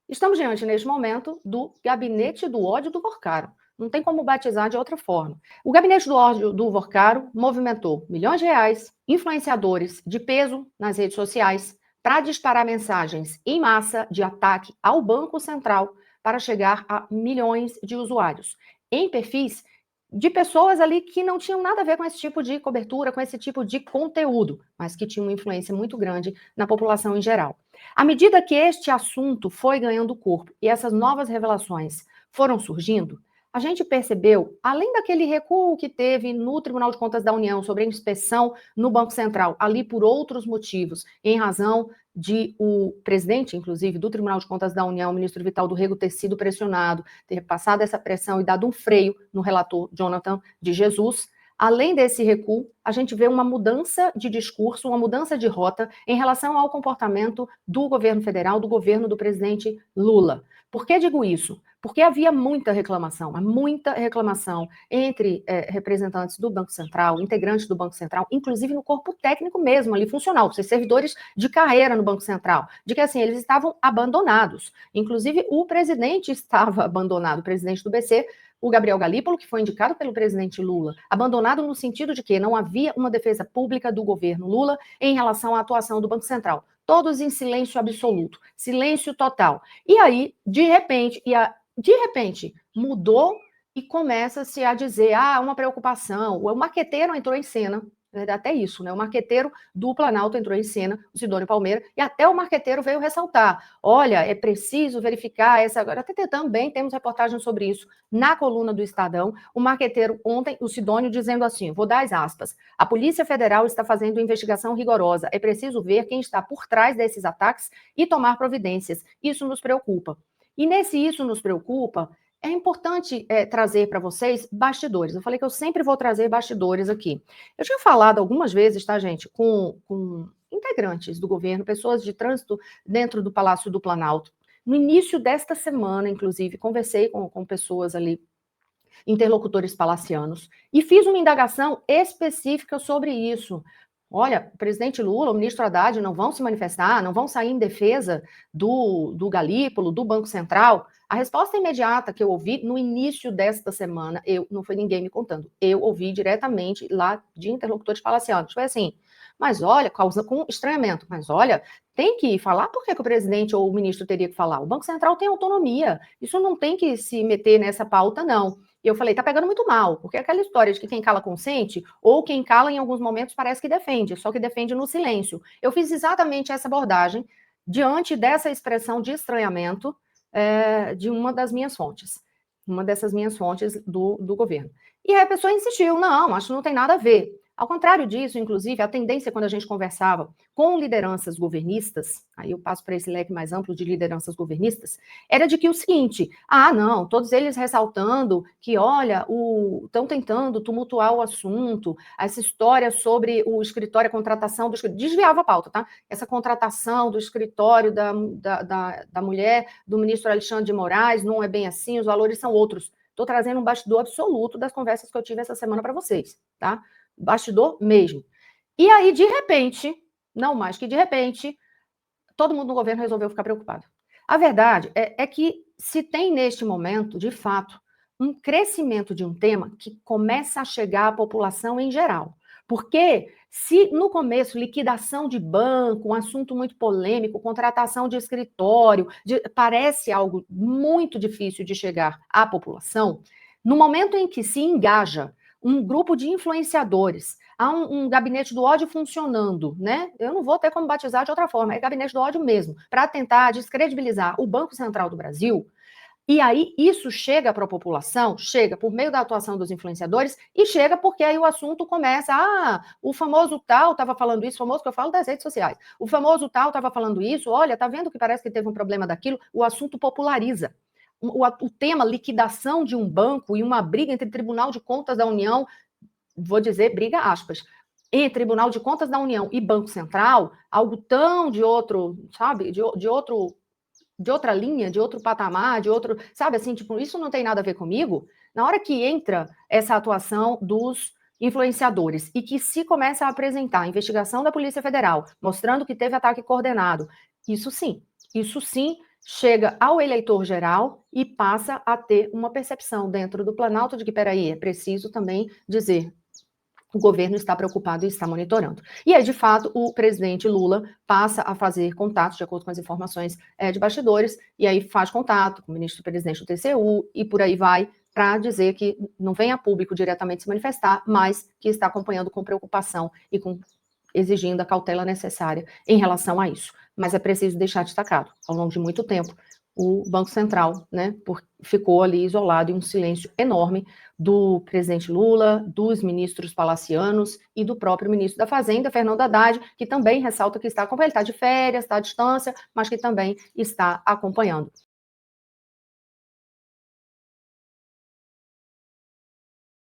Estamos diante, neste momento, do gabinete do ódio do Vorcaro. Não tem como batizar de outra forma. O gabinete do ódio do Vorcaro movimentou milhões de reais, influenciadores de peso nas redes sociais, para disparar mensagens em massa de ataque ao Banco Central para chegar a milhões de usuários, em perfis de pessoas ali que não tinham nada a ver com esse tipo de cobertura, com esse tipo de conteúdo, mas que tinham uma influência muito grande na população em geral. À medida que este assunto foi ganhando corpo e essas novas revelações foram surgindo, a gente percebeu, além daquele recuo que teve no Tribunal de Contas da União sobre a inspeção no Banco Central, ali por outros motivos, em razão de o presidente, inclusive, do Tribunal de Contas da União, o ministro Vital do Rego, ter sido pressionado, ter passado essa pressão e dado um freio no relator Jonathan de Jesus. Além desse recuo, a gente vê uma mudança de discurso, uma mudança de rota em relação ao comportamento do governo federal, do governo do presidente Lula. Por que digo isso? Porque havia muita reclamação entre representantes do Banco Central, integrantes do Banco Central, inclusive no corpo técnico mesmo, ali funcional, os servidores de carreira no Banco Central, de que assim, eles estavam abandonados. Inclusive, o presidente estava abandonado, o presidente do BC, o Gabriel Galípolo, que foi indicado pelo presidente Lula, abandonado no sentido de que não havia uma defesa pública do governo Lula em relação à atuação do Banco Central. Todos em silêncio absoluto, silêncio total. E aí, de repente, mudou e começa-se a dizer, uma preocupação. O marqueteiro entrou em cena, até isso, né? O marqueteiro do Planalto entrou em cena, o Sidônio Palmeira, e até o marqueteiro veio ressaltar, olha, é preciso verificar essa... Agora, até também temos reportagem sobre isso na coluna do Estadão, o marqueteiro ontem, o Sidônio, dizendo assim, vou dar as aspas, a Polícia Federal está fazendo investigação rigorosa, é preciso ver quem está por trás desses ataques e tomar providências, isso nos preocupa. E nesse isso nos preocupa, é importante trazer para vocês bastidores. Eu falei que eu sempre vou trazer bastidores aqui. Eu tinha falado algumas vezes, tá, gente, com integrantes do governo, pessoas de trânsito dentro do Palácio do Planalto. No início desta semana, inclusive, conversei com pessoas ali, interlocutores palacianos, e fiz uma indagação específica sobre isso. Olha, o presidente Lula, o ministro Haddad não vão se manifestar, não vão sair em defesa do Galípolo, do Banco Central? A resposta imediata que eu ouvi no início desta semana, não foi ninguém me contando, eu ouvi diretamente lá de interlocutores palacianos. Foi assim, mas olha, causa com estranhamento, mas olha, tem que falar, por que o presidente ou o ministro teria que falar? O Banco Central tem autonomia, isso não tem que se meter nessa pauta, não. E eu falei, tá pegando muito mal, porque é aquela história de que quem cala consente, ou quem cala em alguns momentos parece que defende, só que defende no silêncio. Eu fiz exatamente essa abordagem diante dessa expressão de estranhamento de uma das minhas fontes, uma dessas minhas fontes do governo. E aí a pessoa insistiu, não, acho que não tem nada a ver. Ao contrário disso, inclusive, a tendência quando a gente conversava com lideranças governistas, aí eu passo para esse leque mais amplo de lideranças governistas, era de que o seguinte, não, todos eles ressaltando que, olha, estão tentando tumultuar o assunto, essa história sobre o escritório, a contratação do escritório, desviava a pauta, tá? Essa contratação do escritório da mulher, do ministro Alexandre de Moraes, não é bem assim, os valores são outros. Estou trazendo um bastidor absoluto das conversas que eu tive essa semana para vocês, tá? Bastidor mesmo. E aí, de repente, não mais que de repente, todo mundo no governo resolveu ficar preocupado. A verdade é que se tem neste momento, de fato, um crescimento de um tema que começa a chegar à população em geral. Porque se no começo liquidação de banco, um assunto muito polêmico, contratação de escritório, parece algo muito difícil de chegar à população, no momento em que se engaja um grupo de influenciadores, há um gabinete do ódio funcionando, né? Eu não vou ter como batizar de outra forma, é gabinete do ódio mesmo, para tentar descredibilizar o Banco Central do Brasil. E aí isso chega para a população, chega por meio da atuação dos influenciadores e chega porque aí o assunto começa, o famoso tal estava falando isso, famoso que eu falo das redes sociais, o famoso tal estava falando isso, olha, tá vendo que parece que teve um problema daquilo, o assunto populariza. O tema liquidação de um banco e uma briga entre Tribunal de Contas da União, vou dizer briga aspas, entre Tribunal de Contas da União e Banco Central, algo tão de outro, sabe, de outra linha, de outro patamar, de outro, sabe assim, tipo, isso não tem nada a ver comigo. Na hora que entra essa atuação dos influenciadores e que se começa a apresentar a investigação da Polícia Federal, mostrando que teve ataque coordenado, isso sim chega ao eleitor geral e passa a ter uma percepção dentro do Planalto de que, peraí, é preciso também dizer, o governo está preocupado e está monitorando. E aí, de fato, o presidente Lula passa a fazer contatos, de acordo com as informações de bastidores, e aí faz contato com o ministro-presidente do TCU e por aí vai, para dizer que não vem a público diretamente se manifestar, mas que está acompanhando com preocupação e exigindo a cautela necessária em relação a isso. Mas é preciso deixar destacado, ao longo de muito tempo, o Banco Central, né, ficou ali isolado em um silêncio enorme do presidente Lula, dos ministros palacianos e do próprio ministro da Fazenda, Fernando Haddad, que também ressalta que está acompanhando, ele está de férias, está à distância, mas que também está acompanhando.